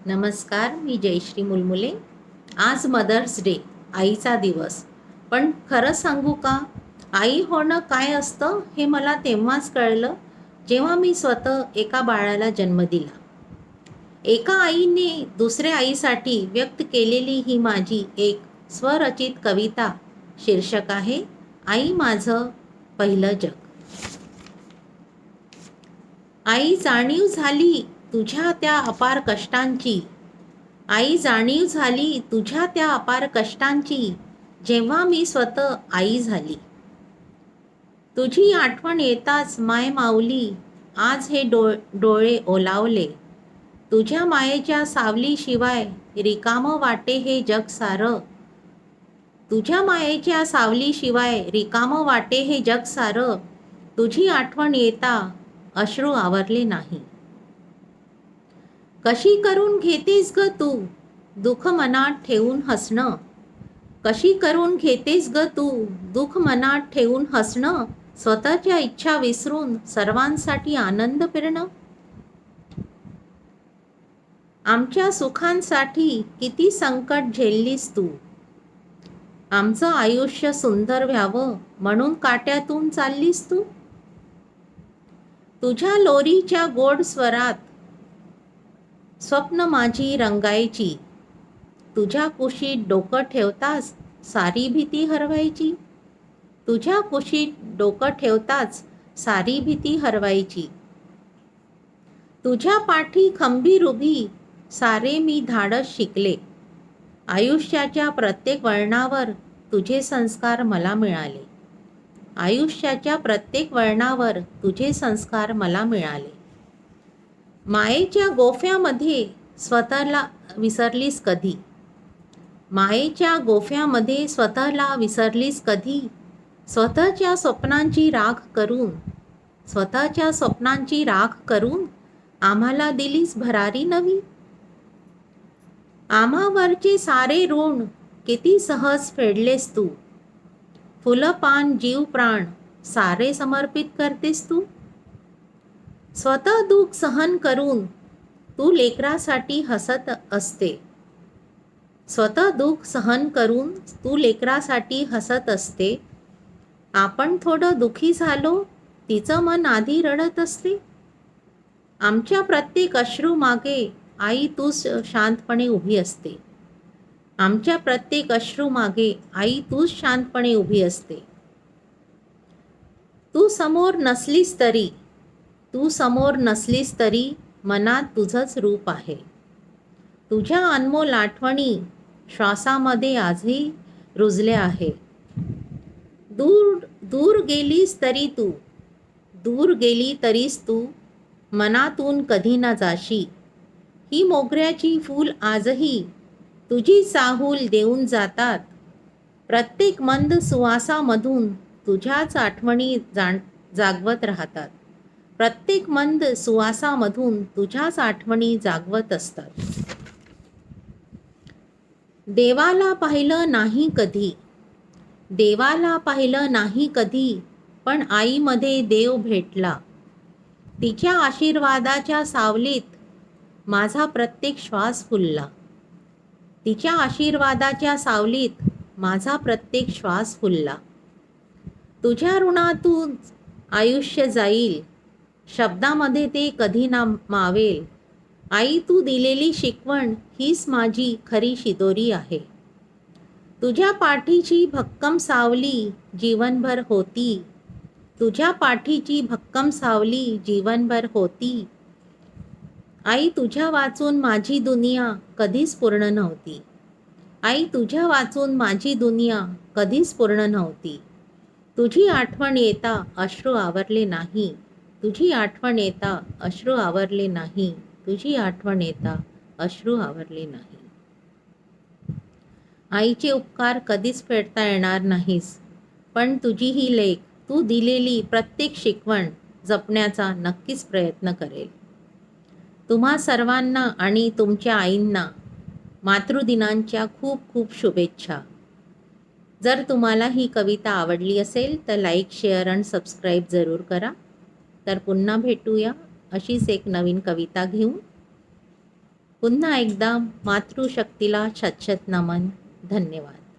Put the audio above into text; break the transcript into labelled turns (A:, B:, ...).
A: नमस्कार, मी जयश्री मुलमुले. आज mother's day, आईचा दिवस. पण खरं सांगू का, आई होणं काय असतं हे मला तेव्हाच कळलं जेव्हा मी स्वतः एका बाळाला जन्म दिला. एका आईने दुसऱ्या आईसाठी व्यक्त केलेली ही माझी एक स्वरचित कविता. शीर्षक आहे, आई माझं पहिलं जग. आई जाणीव झाली तुझ्या त्या अपार कष्टांची. आई जाणीव झाली तुझ्या त्या अपार कष्टांची, जेव्हा मी स्वतः आई झाली. तुझी आठवण येताच माय माऊली, आज हे डोळे ओलावले. तुझ्या मायेच्या सावलीशिवाय रिकामं वाटे हे जग सारं. तुझ्या मायेच्या सावलीशिवाय रिकामं वाटे हे जग सारं. तुझी आठवण येता अश्रू आवरले नाही. कशी करून घेतेस ग तू दुःख मनात ठेवून हसणं. कशी करून घेतेस ग तू दुःख मनात ठेवून हसणं. स्वतःच्या इच्छा विसरून सर्वांसाठी आनंद फिरणं. आमच्या सुखांसाठी किती संकट झेललीस तू. आमचं आयुष्य सुंदर व्हावं म्हणून काट्यातून चाललीस तू. तुझ्या लोरीच्या गोड स्वरात स्वप्न माझी रंगायची. तुझ्या कुशीत डोकं ठेवताच सारी भीती हरवायची. तुझ्या कुशीत डोकं ठेवताच सारी भीती हरवायची. तुझ्या पाठी खंबीर उभी सारे मी धाडस शिकले. आयुष्याच्या प्रत्येक वळणावर तुझे संस्कार मला मिळाले. आयुष्याच्या प्रत्येक वळणावर तुझे संस्कार मला मिळाले. मायेच्या गोफ्यामध्ये स्वतःला विसरलीस कधी. मायेच्या गोफ्यामध्ये स्वतःला विसरलीस कधी. स्वतःच्या स्वप्नांची राख करून, स्वतःच्या स्वप्नांची राख करून आम्हाला दिलीस भरारी नवी. आम्हावरचे सारे ऋण किती सहज फेडलेस तू. फुलं पान जीव प्राण सारे समर्पित करतेस तू. स्वतः दुःख सहन करून तू लेकरासाठी हसत असते. स्वतः दुःख सहन करून तू लेकरासाठी हसत असते. आपण थोडं दुःखी झालो तिचं मन आधी रडत असते. आमच्या प्रत्येक अश्रू मागे आई तूच शांतपणे उभी असते. आमच्या प्रत्येक अश्रू मागे आई तूच शांतपणे उभी असते. तू समोर नसलीस तरी, तू समोर नसलीस तरी मनात तुझंच रूप आहे. तुझ्या अनमोल आठवणी श्वासामध्ये आजही रुजल्या आहे. दूर दूर गेलीस तरी तू, दूर गेली तरीस तू मनातून कधी ना जाशी. ही मोगऱ्याची फूल आजही तुझी चाहूल देऊन जातात. प्रत्येक मंद सुवासामधून तुझ्याच आठवणी जागवत राहतात. प्रत्येक मंद सुवासामधून तुझ्याच आठवणी जागवत असतात. देवाला पाहिलं नाही कधी, देवाला पाहिलं नाही कधी, पण आईमध्ये देव भेटला. तिच्या आशीर्वादाच्या सावलीत माझा प्रत्येक श्वास फुलला. तिच्या आशीर्वादाच्या सावलीत माझा प्रत्येक श्वास फुलला. तुझ्या ऋणातून आयुष्य जाईल, शब्दामध्ये ते कधी ना मावेल. आई तू दिलेली शिकवण हीच माझी खरी शिदोरी आहे. तुझ्या पाठीची भक्कम सावली जीवनभर होती. तुझ्या पाठीची भक्कम सावली जीवनभर होती. आई तुझ्या वाचून माझी दुनिया कधीच पूर्ण नव्हती. आई तुझ्या वाचून माझी दुनिया कधीच पूर्ण नव्हती. तुझी आठवण येता अश्रू आवरले नाही. तुझी आठवण येता अश्रू आवरले नाही. तुझी आठवण येता अश्रू आवरले नाही. आईचे उपकार कधीच फेडता येणार नाहीस, पण तुझी ही लेक, तू दिलेली प्रत्येक शिकवण जपण्याचा नक्कीच प्रयत्न करेल. तुम्हा सर्वांना आणि तुमच्या आईंना मातृदिनांच्या खूप खूप शुभेच्छा. जर तुम्हाला ही कविता आवडली असेल तर लाईक, शेअर आणि सबस्क्राईब जरूर करा. तर पुन्हा भेटूया अशीच एक नवीन कविता घेऊन. पुन्हा एकदा मातृशक्तीला शतशत नमन. धन्यवाद.